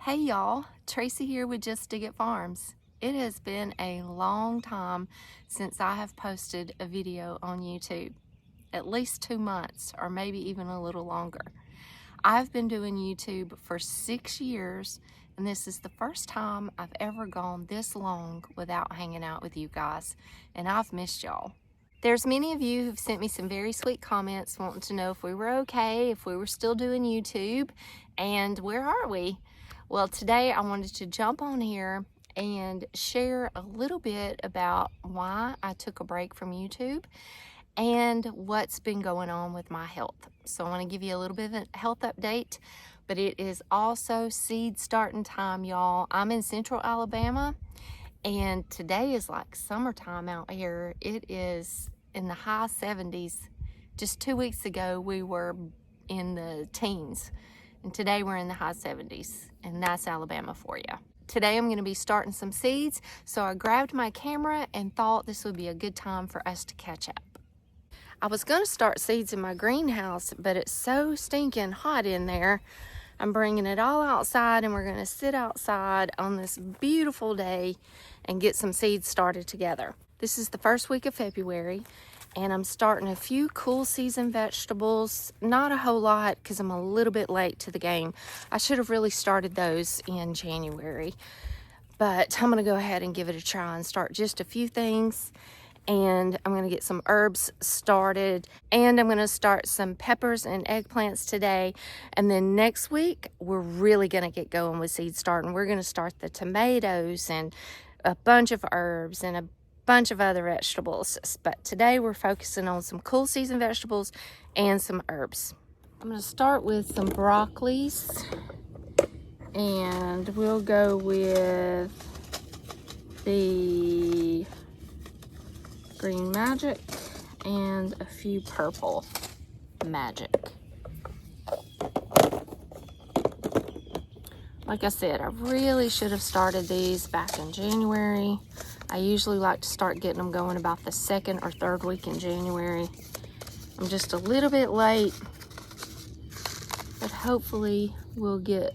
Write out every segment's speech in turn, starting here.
Hey y'all, Tracy here with Just Dig It Farms. It has been a long time since I have posted a video on YouTube. At least 2 months or maybe even a little longer. I've been doing YouTube for 6 years and this is the first time I've ever gone this long without hanging out with you guys, and I've missed y'all. There's many of you who've sent me some very sweet comments wanting to know if we were okay, if we were still doing YouTube, and where are we? Well, today I wanted to jump on here and share a little bit about why I took a break from YouTube and what's been going on with my health. So I want to give you a little bit of a health update, but it is also seed starting time, y'all. I'm in Central Alabama and today is like summertime out here. It is in the high 70s. Just 2 weeks ago, we were in the teens. And today we're in the high 70s, and that's Alabama for you. Today I'm going to be starting some seeds, so I grabbed my camera and thought this would be a good time for us to catch up. I was going to start seeds in my greenhouse, but it's so stinking hot in there. I'm bringing it all outside, and we're going to sit outside on this beautiful day and get some seeds started together. This is the first week of February. And I'm starting a few cool season vegetables. Not a whole lot because I'm a little bit late to the game. I should have really started those in January. But I'm going to go ahead and give it a try and start just a few things. And I'm going to get some herbs started. And I'm going to start some peppers and eggplants today. And then next week, we're really going to get going with seed starting. We're going to start the tomatoes and a bunch of herbs and a bunch of other vegetables, but today we're focusing on some cool season vegetables and some herbs. I'm going to start with some broccolis, and we'll go with the green magic and a few purple magic. Like I said, I really should have started these back in January. I usually like to start getting them going about the 2nd or 3rd week in January. I'm just a little bit late, but hopefully we'll get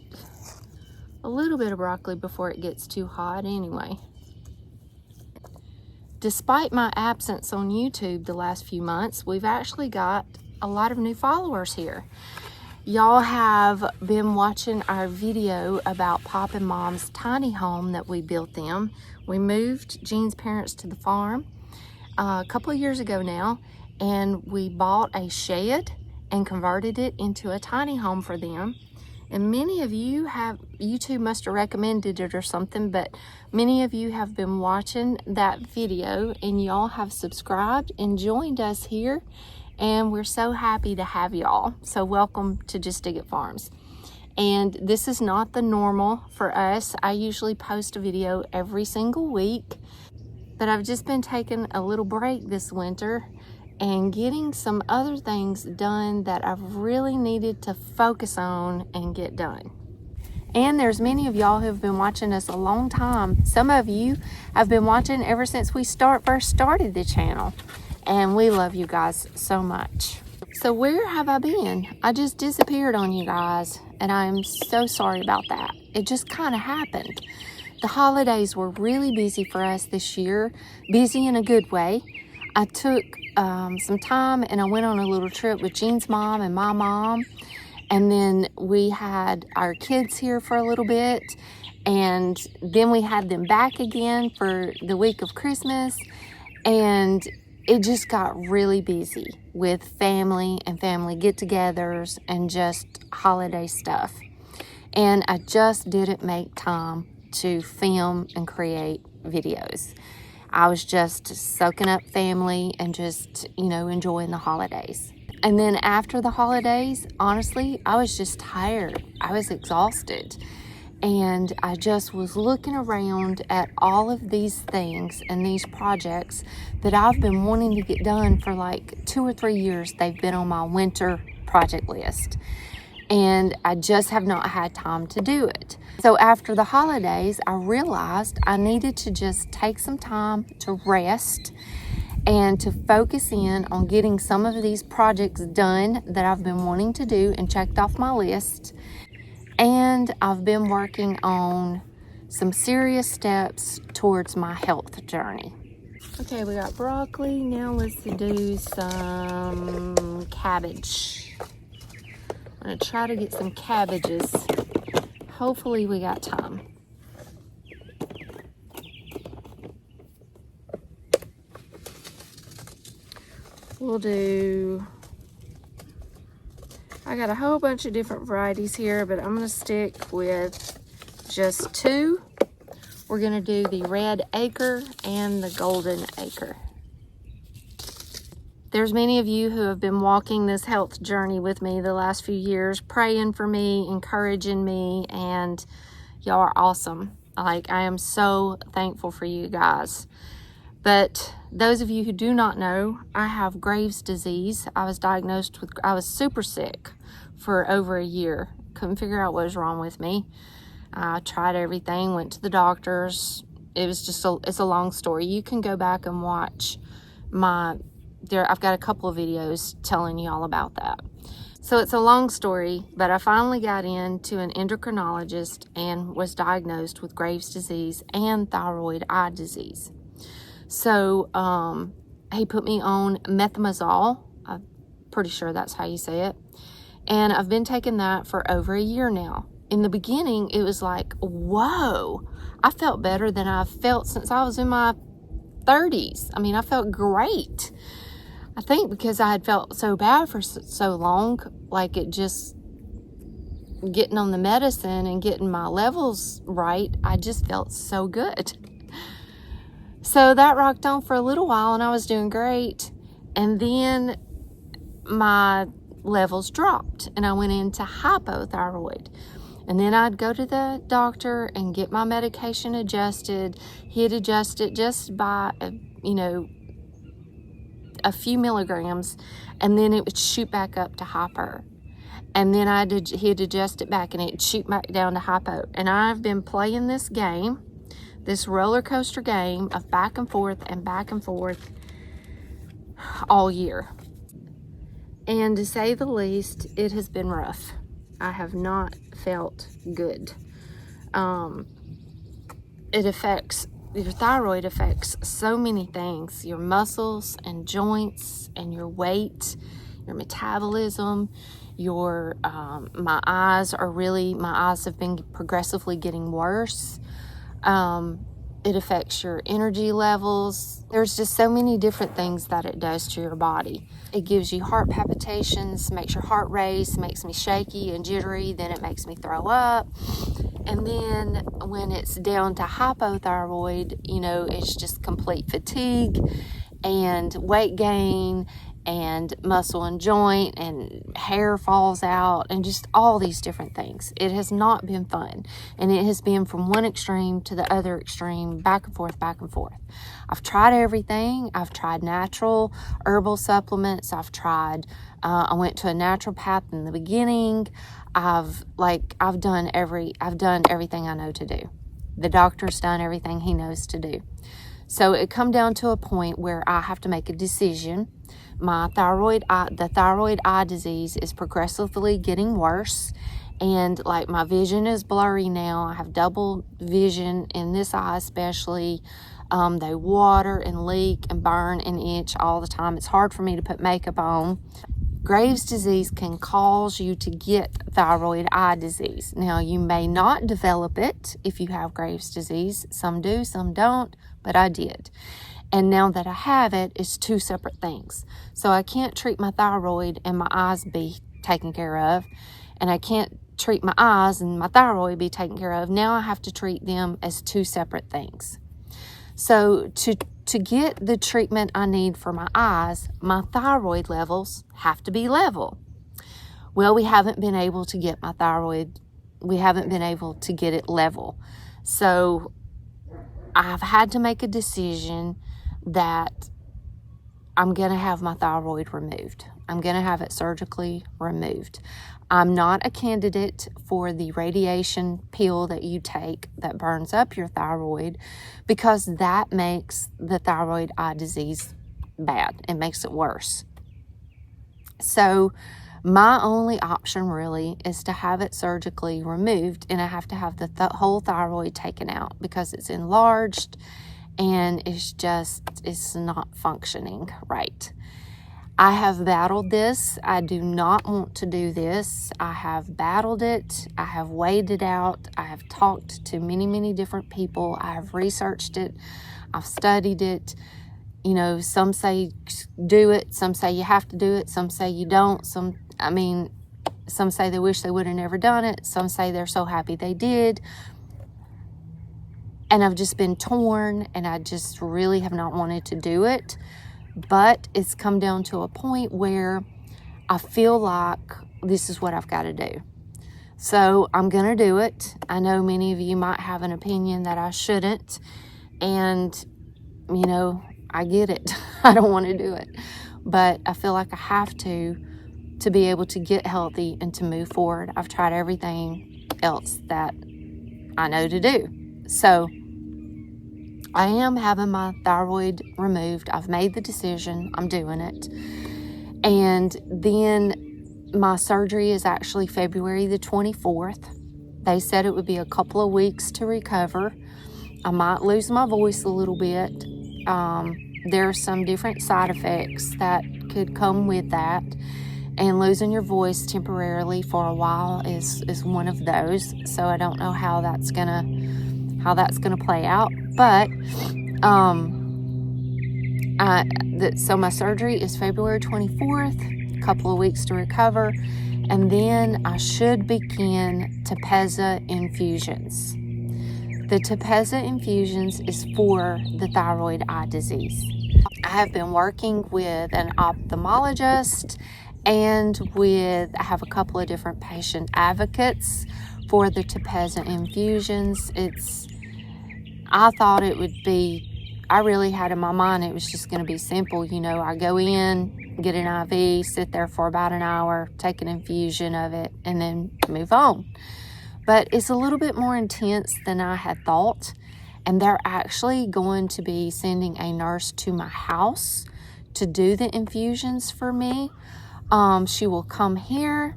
a little bit of broccoli before it gets too hot anyway. Despite my absence on YouTube the last few months, we've actually got a lot of new followers here. Y'all have been watching our video about Pop and Mom's tiny home that we built them. We moved Jean's parents to the farm a couple of years ago now, and we bought a shed and converted it into a tiny home for them. And many of you have, YouTube must have recommended it or something, but many of you have been watching that video and y'all have subscribed and joined us here. And we're so happy to have y'all. So welcome to Just Dig It Farms. And this is not the normal for us. I usually post a video every single week, but I've just been taking a little break this winter and getting some other things done that I've really needed to focus on and get done. And there's many of y'all who have been watching us a long time. Some of you have been watching ever since we first started the channel. And we love you guys so much. So where have I been? I just disappeared on you guys, and I'm so sorry about that. It just kind of happened. The holidays were really busy for us this year, busy in a good way. I took some time and I went on a little trip with Jean's mom and my mom, and then we had our kids here for a little bit, and then we had them back again for the week of Christmas, and it just got really busy with family and family get-togethers and just holiday stuff. And I just didn't make time to film and create videos. I was just soaking up family and just, enjoying the holidays. And then after the holidays, honestly, I was just tired. I was exhausted. And I just was looking around at all of these things and these projects that I've been wanting to get done for like 2 or 3 years. They've been on my winter project list. And I just have not had time to do it. So after the holidays, I realized I needed to just take some time to rest and to focus in on getting some of these projects done that I've been wanting to do and checked off my list. And I've been working on some serious steps towards my health journey. Okay, we got broccoli. Now let's do some cabbage. I'm gonna try to get some cabbages. Hopefully we got time. We'll do, I got a whole bunch of different varieties here, but I'm gonna stick with just two. We're gonna do the red acre and the golden acre. There's many of you who have been walking this health journey with me the last few years, praying for me, encouraging me, and y'all are awesome. Like, I am so thankful for you guys. But those of you who do not know, I have Graves' disease. I was diagnosed with, I was super sick for over a year. Couldn't figure out what was wrong with me. I tried everything, went to the doctors. It was just it's a long story. You can go back and watch I've got a couple of videos telling you all about that. So it's a long story, but I finally got into an endocrinologist and was diagnosed with Graves' disease and thyroid eye disease. So he put me on methimazole. I'm pretty sure that's how you say it. And I've been taking that for over a year now. In the beginning, it was like, whoa, I felt better than I've felt since I was in my 30s. I mean, I felt great. I think because I had felt so bad for so long, like it just getting on the medicine and getting my levels right, I just felt so good. So that rocked on for a little while and I was doing great. And then my levels dropped and I went into hypothyroid. And then I'd go to the doctor and get my medication adjusted. He'd adjust it just by, a few milligrams, and then it would shoot back up to hyper. And then he'd adjust it back and it'd shoot back down to hypo. And I've been playing this game, this roller coaster game of back and forth all year. And to say the least, it has been rough. I have not felt good. Your thyroid affects so many things, your muscles and joints and your weight, your metabolism, my eyes have been progressively getting worse. It affects your energy levels. There's just so many different things that it does to your body. It gives you heart palpitations, makes your heart race, makes me shaky and jittery, then it makes me throw up. And then when it's down to hypothyroid, it's just complete fatigue and weight gain and muscle and joint and hair falls out and just all these different things. It has not been fun. And it has been from one extreme to the other extreme, back and forth, back and forth. I've tried everything. I've tried natural herbal supplements. I went to a naturopath in the beginning. I've done everything I know to do. The doctor's done everything he knows to do. So it come down to a point where I have to make a decision. The thyroid eye disease is progressively getting worse, and like my vision is blurry now. I have double vision in this eye especially. They water and leak and burn and itch all the time. It's hard for me to put makeup on. Graves' disease can cause you to get thyroid eye disease. Now, you may not develop it if you have Graves' disease. Some do, some don't, but I did. And now that I have it, it's two separate things. So I can't treat my thyroid and my eyes be taken care of. And I can't treat my eyes and my thyroid be taken care of. Now I have to treat them as two separate things. So to get the treatment I need for my eyes, my thyroid levels have to be level. Well, we haven't been able to get it level. So I've had to make a decision that I'm going to have my thyroid removed. I'm going to have it surgically removed. I'm not a candidate for the radiation pill that you take that burns up your thyroid, because that makes the thyroid eye disease bad. It makes it worse. So My only option really is to have it surgically removed, and I have to have the whole thyroid taken out because it's enlarged and it's not functioning right. I have battled this. I do not want to do this. I have battled it. I have weighed it out. I have talked to many, many different people. I have researched it. I've studied it. You know, some say do it. Some say you have to do it. Some say you don't. Some say they wish they would have never done it. Some say they're so happy they did. And I've just been torn, and I just really have not wanted to do it. But it's come down to a point where I feel like this is what I've got to do. So I'm going to do it. I know many of you might have an opinion that I shouldn't. And, you know, I get it. I don't want to do it. But I feel like I have to be able to get healthy and to move forward. I've tried everything else that I know to do. So I am having my thyroid removed. I've made the decision. I'm doing it. And then my surgery is actually February the 24th. They said it would be a couple of weeks to recover. I might lose my voice a little bit. There are some different side effects that could come with that. And losing your voice temporarily for a while is one of those. So I don't know how that's gonna play out. But so my surgery is February 24th, a couple of weeks to recover, and then I should begin TRACYBRITNELL infusions. The TRACYBRITNELL infusions is for the thyroid eye disease. I have been working with an ophthalmologist and I have a couple of different patient advocates for the TRACYBRITNELL infusions. I thought it would be, I really had in my mind it was just going to be simple. You know, I go in, get an IV, sit there for about an hour, take an infusion of it, and then move on. But it's a little bit more intense than I had thought. And they're actually going to be sending a nurse to my house to do the infusions for me. She will come here,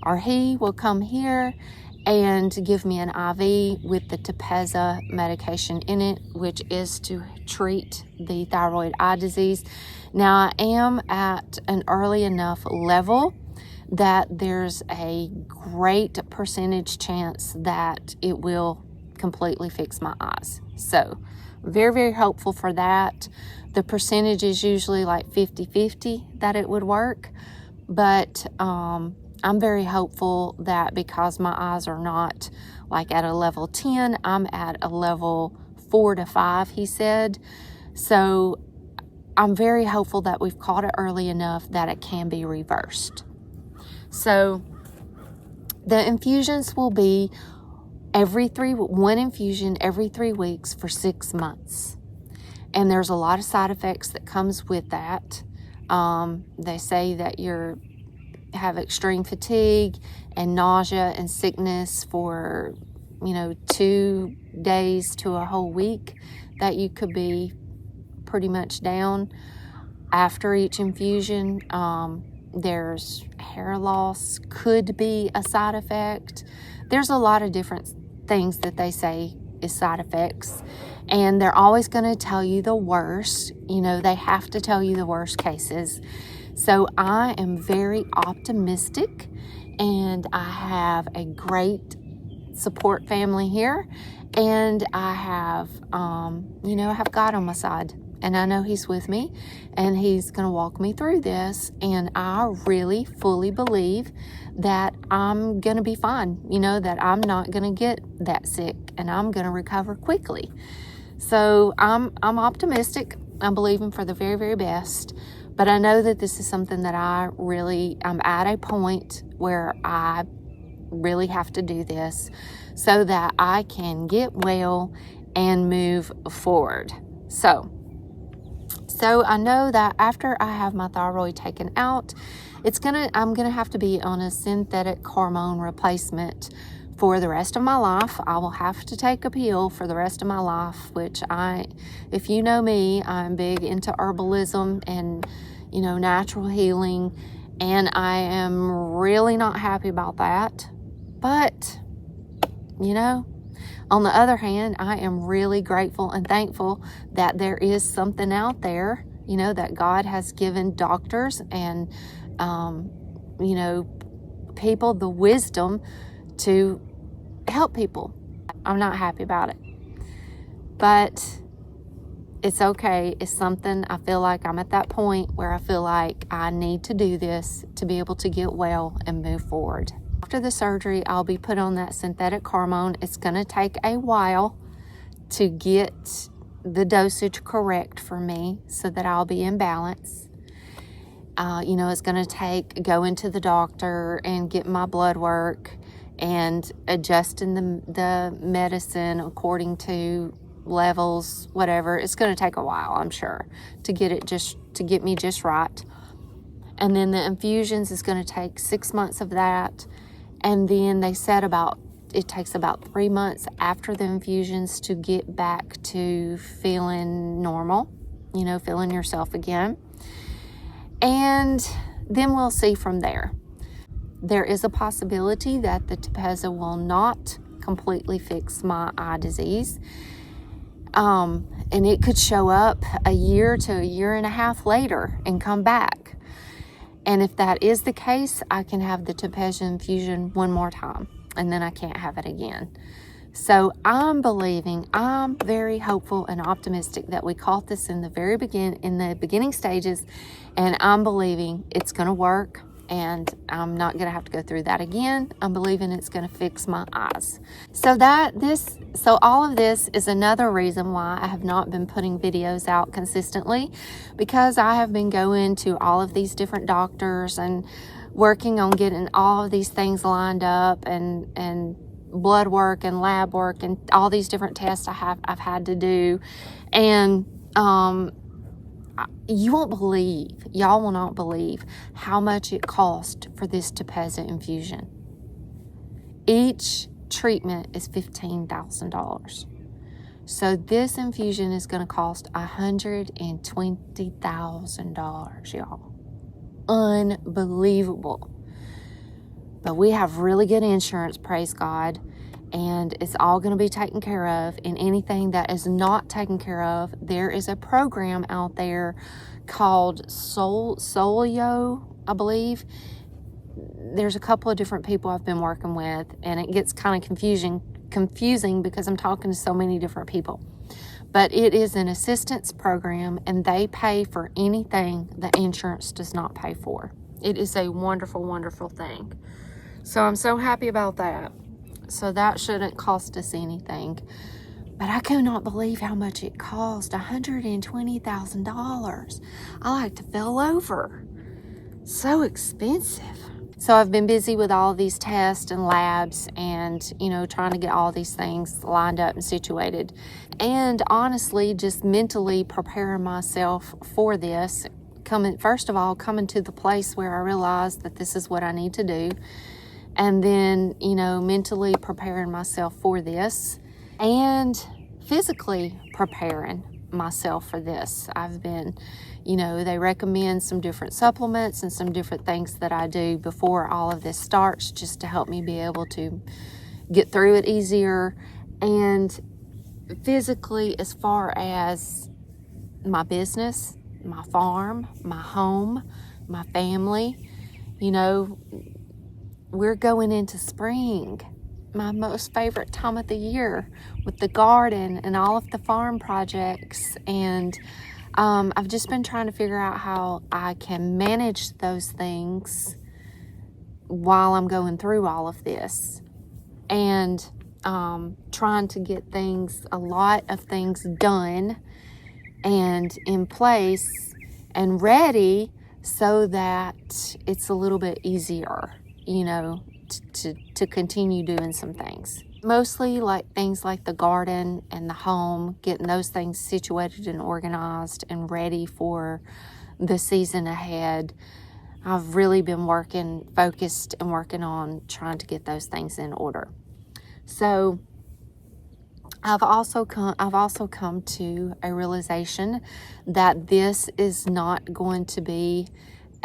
or he will come here, and give me an IV with the TRACYBRITNELL medication in it, which is to treat the thyroid eye disease. Now, I am at an early enough level that there's a great percentage chance that it will completely fix my eyes. So, very, very hopeful for that. The percentage is usually like 50-50 that it would work, but I'm very hopeful that because my eyes are not like at a level 10, I'm at a level 4 to 5, he said. So I'm very hopeful that we've caught it early enough that it can be reversed. So the infusions will be one infusion every 3 weeks for 6 months. And there's a lot of side effects that comes with that. They say that you have extreme fatigue and nausea and sickness for, 2 days to a whole week, that you could be pretty much down after each infusion. There's hair loss, could be a side effect. There's a lot of different things that they say is side effects, and they're always going to tell you the worst. They have to tell you the worst cases. So I am very optimistic, and I have a great support family here, and I have, I have God on my side, and I know He's with me, and He's going to walk me through this, and I really fully believe that I'm going to be fine, that I'm not going to get that sick, and I'm going to recover quickly. So I'm optimistic. I'm believing for the very, very best. But I know that this is something that I'm at a point where I really have to do this so that I can get well and move forward. So I know that after I have my thyroid taken out, I'm gonna have to be on a synthetic hormone replacement for the rest of my life. I will have to take a pill for the rest of my life, which if you know me, I'm big into herbalism and, natural healing. And I am really not happy about that. But, you know, on the other hand, I am really grateful and thankful that there is something out there, you know, that God has given doctors and, you know, people the wisdom to help people. I'm not happy about it, but it's okay. It's something I feel like I'm at that point where I feel like I need to do this to be able to get well and move forward. After the surgery, I'll be put on that synthetic hormone. It's going to take a while to get the dosage correct for me so that I'll be in balance. You know, it's going to go into the doctor and get my blood work and adjusting the medicine according to levels, whatever. It's going to take a while, I'm sure, to get me just right. And then the infusions is going to take 6 months of that. And then they said it takes about 3 months after the infusions to get back to feeling normal, you know, feeling yourself again. And then we'll see from there. There is a possibility that the TEPEZZA will not completely fix my eye disease. And it could show up a year to a year and a half later and come back. And if that is the case, I can have the TEPEZZA infusion one more time, and then I can't have it again. So I'm very hopeful and optimistic that we caught this in the beginning stages, and I'm believing it's going to work, and I'm not going to have to go through that again. I'm believing it's going to fix my eyes. So all of this is another reason why I have not been putting videos out consistently, because I have been going to all of these different doctors and working on getting all of these things lined up and blood work and lab work and all these different tests I've had to do. And y'all will not believe how much it cost for this TEPEZZA infusion. Each treatment is $15,000. So this infusion is going to cost $120,000, y'all. Unbelievable. But we have really good insurance, praise God, and it's all going to be taken care of. And anything that is not taken care of, there is a program out there called Solio, I believe. There's a couple of different people I've been working with, and it gets kind of confusing because I'm talking to so many different people. But it is an assistance program, and they pay for anything the insurance does not pay for. It is a wonderful, wonderful thing. So I'm so happy about that. So that shouldn't cost us anything. But I could not believe how much it cost, $120,000. I like to fell over. So expensive. So I've been busy with all of these tests and labs and, you know, trying to get all these things lined up and situated. And honestly, just mentally preparing myself for this. First of all, coming to the place where I realized that this is what I need to do. And then, you know, mentally preparing myself for this and physically preparing myself for this. I've been, you know, they recommend some different supplements and some different things that I do before all of this starts, just to help me be able to get through it easier. And physically, as far as my business, my farm, my home, my family, you know, we're going into spring, my most favorite time of the year, with the garden and all of the farm projects. And I've just been trying to figure out how I can manage those things while I'm going through all of this, and trying to get a lot of things done and in place and ready so that it's a little bit easier, you know, to continue doing some things. Mostly like things like the garden and the home, getting those things situated and organized and ready for the season ahead. I've really been focused and working on trying to get those things in order. So I've also come to a realization that this is not going to be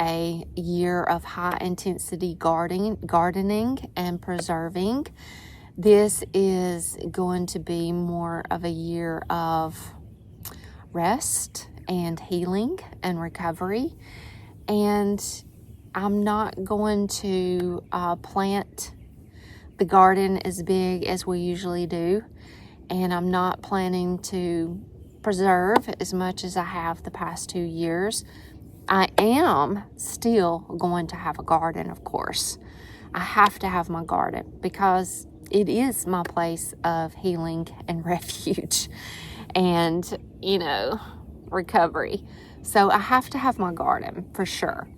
a year of high intensity gardening and preserving. This is going to be more of a year of rest and healing and recovery. And I'm not going to plant the garden as big as we usually do. And I'm not planning to preserve as much as I have the past 2 years. I am still going to have a garden, of course. I have to have my garden because it is my place of healing and refuge and, recovery. So I have to have my garden for sure.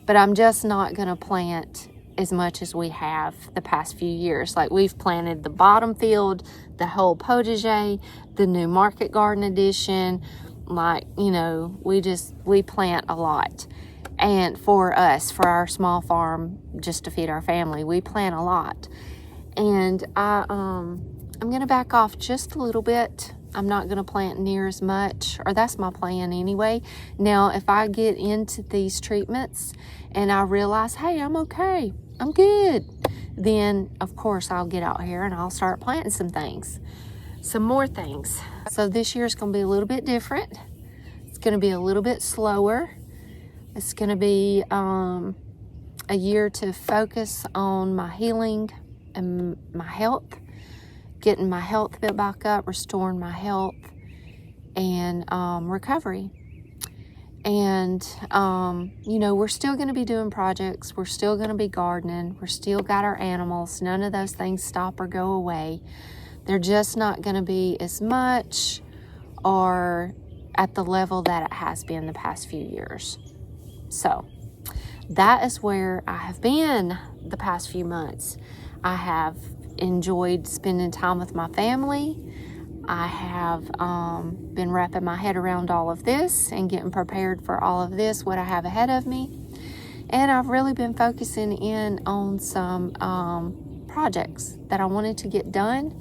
But I'm just not going to plant as much as we have the past few years. Like, we've planted the bottom field, the whole potager, the new market garden edition. Like, we plant a lot. And for us, for our small farm, just to feed our family, we plant a lot. And I'm going to back off just a little bit. I'm not going to plant near as much, or that's my plan anyway. Now, if I get into these treatments and I realize, hey, I'm okay, I'm good, then of course I'll get out here and I'll start planting some more things. So this year is going to be a little bit different. It's going to be a little bit slower. It's going to be a year to focus on my healing and my health, getting my health built back up, restoring my health, and recovery. And, we're still going to be doing projects. We're still going to be gardening. We're still got our animals. None of those things stop or go away. They're just not going to be as much or at the level that it has been the past few years. So that is where I have been the past few months. I have enjoyed spending time with my family. I have been wrapping my head around all of this and getting prepared for all of this, what I have ahead of me. And I've really been focusing in on some projects that I wanted to get done.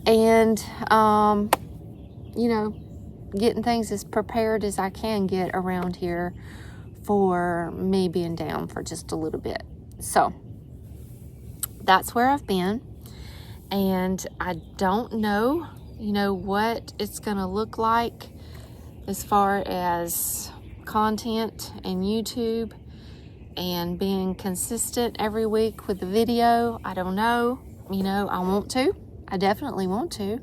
And, getting things as prepared as I can get around here for me being down for just a little bit. So that's where I've been. And I don't know, what it's going to look like as far as content and YouTube and being consistent every week with the video. I don't know. I want to. I definitely want to.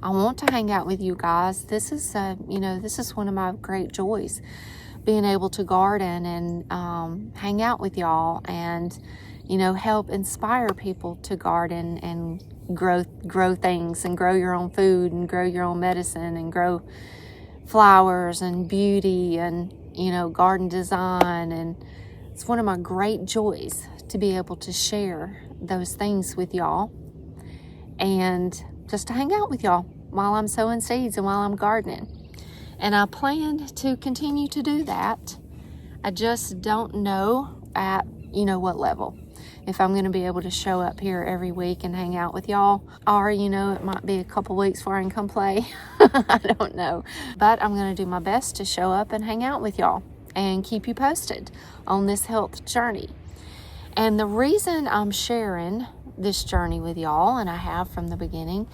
I want to hang out with you guys. This is, this is one of my great joys, being able to garden and hang out with y'all and, help inspire people to garden and grow things and grow your own food and grow your own medicine and grow flowers and beauty and, garden design. And it's one of my great joys to be able to share those things with y'all and just to hang out with y'all while I'm sowing seeds and while I'm gardening. And I plan to continue to do that. I just don't know at, what level. If I'm going to be able to show up here every week and hang out with y'all, or, it might be a couple weeks before I can come play. I don't know. But I'm going to do my best to show up and hang out with y'all and keep you posted on this health journey. And the reason I'm sharing this journey with y'all, and I have from the beginning,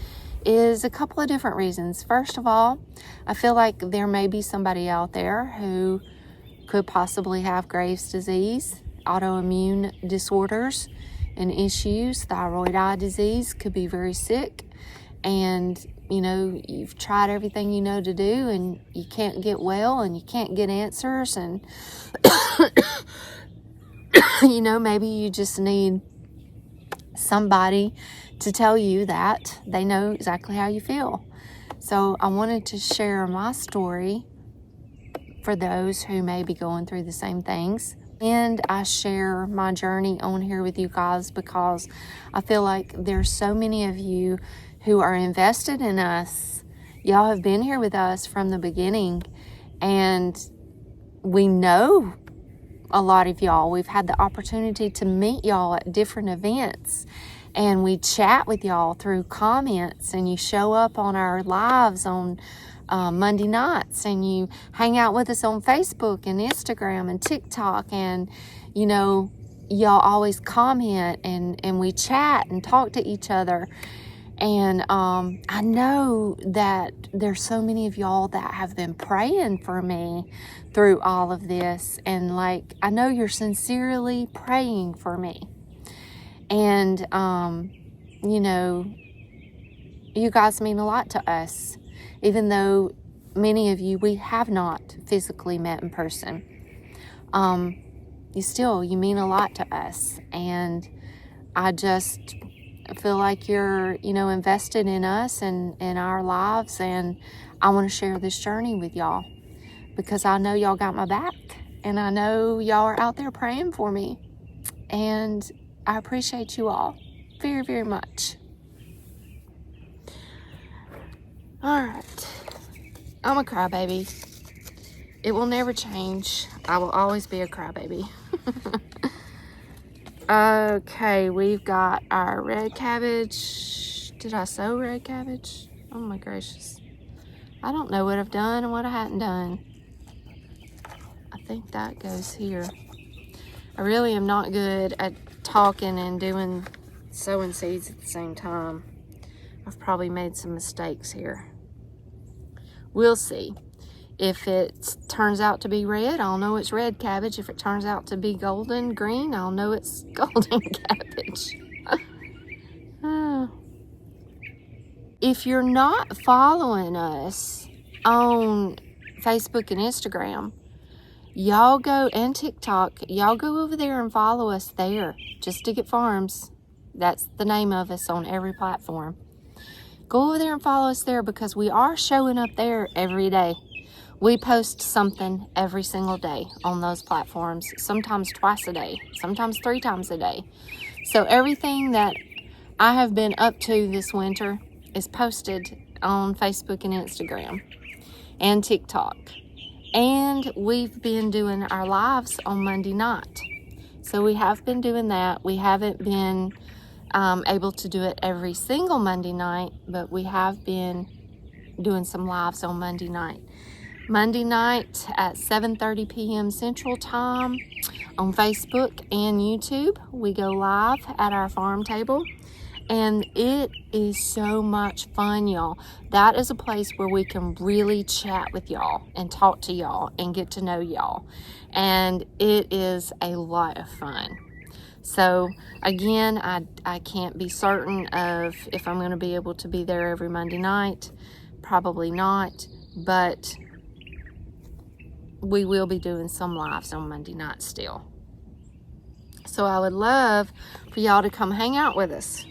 is a couple of different reasons. First of all, I feel like there may be somebody out there who could possibly have Graves' disease, autoimmune disorders and issues. Thyroid eye disease could be very sick, and you've tried everything you know to do and you can't get well and you can't get answers, and maybe you just need somebody to tell you that they know exactly how you feel. So I wanted to share my story for those who may be going through the same things. And I share my journey on here with you guys because I feel like there's so many of you who are invested in us. Y'all have been here with us from the beginning, and we know a lot of y'all. We've had the opportunity to meet y'all at different events, and we chat with y'all through comments, and you show up on our lives on Monday nights, and you hang out with us on Facebook and Instagram and TikTok, and you know, y'all always comment, and we chat and talk to each other. And I know that there's so many of y'all that have been praying for me through all of this, and like, I know you're sincerely praying for me. And you know, you guys mean a lot to us, even though many of you we have not physically met in person. You mean a lot to us, and I just feel like you're, you know, invested in us and in our lives, and I want to share this journey with y'all because I know y'all got my back, and I know y'all are out there praying for me, and I appreciate you all very, very much. All right, I'm a crybaby. It will never change. I will always be a crybaby. Okay, we've got our red cabbage. Did I sow red cabbage? Oh my gracious. I don't know what I've done and what I hadn't done. I think that goes here. I really am not good at talking and doing sowing seeds at the same time. I've probably made some mistakes here. We'll see. If it turns out to be red, I'll know it's red cabbage. If it turns out to be golden green, I'll know it's golden cabbage. If you're not following us on Facebook and Instagram, y'all go, and TikTok, y'all go over there and follow us there. Just Dig It Farms. That's the name of us on every platform. Go over there and follow us there because we are showing up there every day. We post something every single day on those platforms, sometimes twice a day, sometimes 3 times a day. So everything that I have been up to this winter is posted on Facebook and Instagram and TikTok. And we've been doing our lives on Monday night. So we have been doing that. We haven't been able to do it every single Monday night, but we have been doing some lives on Monday night. Monday night at 7:30 p.m. Central Time on Facebook and YouTube. We go live at our farm table, and it is so much fun, y'all. That is a place where we can really chat with y'all and talk to y'all and get to know y'all, and it is a lot of fun. So again, I can't be certain of if I'm going to be able to be there every Monday night. Probably not, but we will be doing some lives on Monday night still. So I would love for y'all to come hang out with us.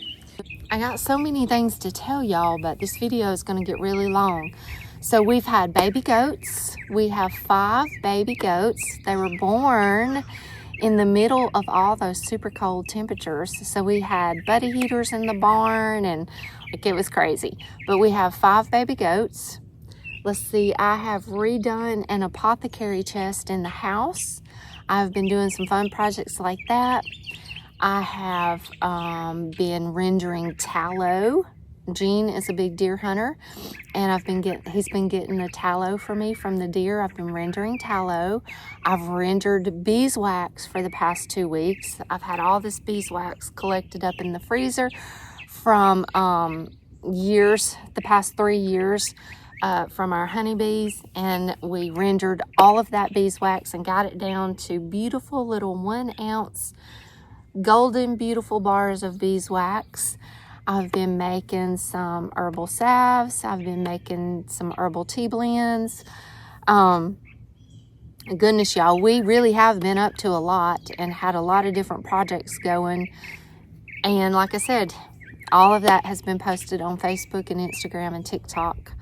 I got so many things to tell y'all, but this video is going to get really long. So we've had baby goats. We have 5 baby goats. They were born in the middle of all those super cold temperatures. So we had buddy heaters in the barn, and like, it was crazy. But we have 5 baby goats. Let's see, I have redone an apothecary chest in the house. I've been doing some fun projects like that. I have been rendering tallow. Gene is a big deer hunter, and he's been getting the tallow for me from the deer. I've been rendering tallow. I've rendered beeswax for the past 2 weeks. I've had all this beeswax collected up in the freezer from the past 3 years. From our honeybees, and we rendered all of that beeswax and got it down to beautiful little 1 ounce golden beautiful bars of beeswax. I've been making some herbal salves. I've been making some herbal tea blends. Goodness, y'all, we really have been up to a lot and had a lot of different projects going, and like I said, all of that has been posted on Facebook and Instagram and TikTok.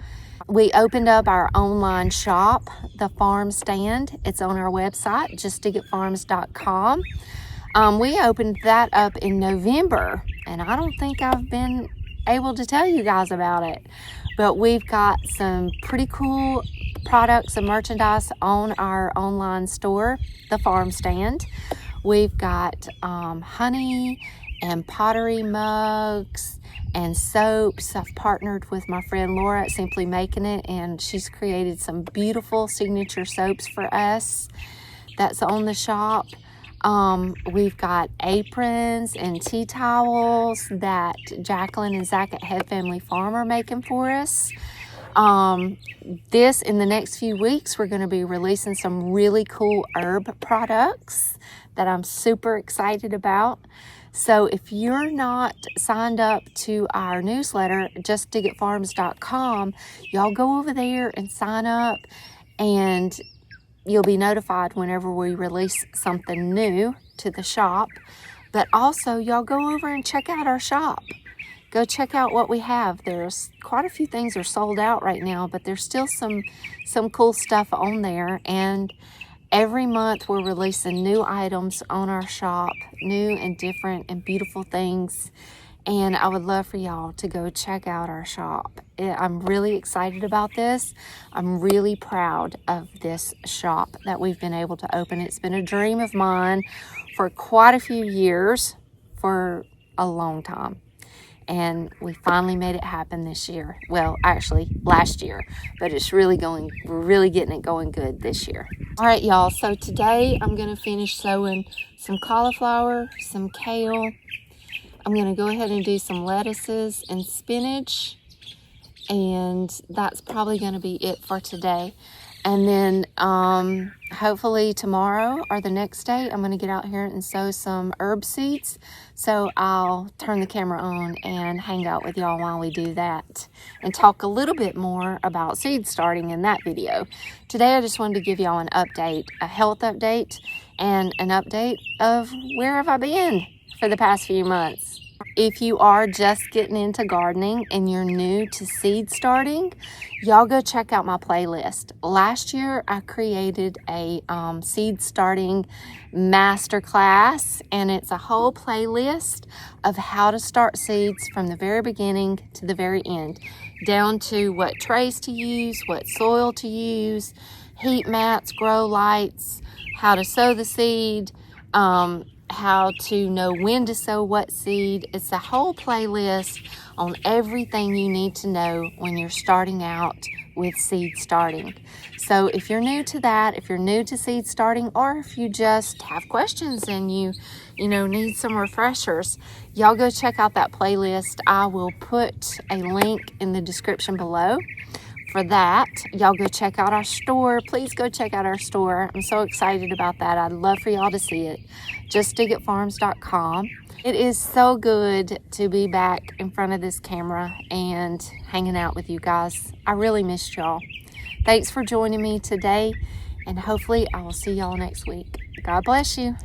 We opened up our online shop, The Farm Stand. It's on our website, justdigitfarms.com. We opened that up in November, and I don't think I've been able to tell you guys about it, but we've got some pretty cool products and merchandise on our online store, The Farm Stand. We've got honey and pottery mugs and soaps. I've partnered with my friend Laura at Simply Making It, and she's created some beautiful signature soaps for us that's on the shop. We've got aprons and tea towels that Jacqueline and Zach at Head Family Farm are making for us. In the next few weeks, we're going to be releasing some really cool herb products that I'm super excited about. So if you're not signed up to our newsletter, justdigitfarms.com, y'all go over there and sign up, and you'll be notified whenever we release something new to the shop. But also, y'all go over and check out our shop. Go check out what we have. There's quite a few things are sold out right now, but there's still some cool stuff on there. And every month we're releasing new items on our shop, new and different and beautiful things. And I would love for y'all to go check out our shop. I'm really excited about this. I'm really proud of this shop that we've been able to open. It's been a dream of mine for quite a few years, for a long time. And we finally made it happen this year. Well, actually last year, but we're really getting it going good this year. All right, y'all, so today I'm gonna finish sowing some cauliflower, some kale. I'm gonna go ahead and do some lettuces and spinach, and that's probably gonna be it for today. And then hopefully tomorrow or the next day, I'm gonna get out here and sow some herb seeds. So I'll turn the camera on and hang out with y'all while we do that and talk a little bit more about seed starting in that video. Today, I just wanted to give y'all an update, a health update, and an update of where have I been for the past few months. If you are just getting into gardening and you're new to seed starting, y'all go check out my playlist. Last year, I created a seed starting masterclass, and it's a whole playlist of how to start seeds from the very beginning to the very end, down to what trays to use, what soil to use, heat mats, grow lights, how to sow the seed, how to know when to sow what seed. It's a whole playlist on everything you need to know when you're starting out with seed starting. So if you're new to that, if you're new to seed starting, or if you just have questions and you need some refreshers, y'all go check out that playlist. I will put a link in the description below for that. Y'all go check out our store. Please go check out our store. I'm so excited about that. I'd love for y'all to see it. JustDigItFarms.com. It is so good to be back in front of this camera and hanging out with you guys. I really missed y'all. Thanks for joining me today, and hopefully I will see y'all next week. God bless you.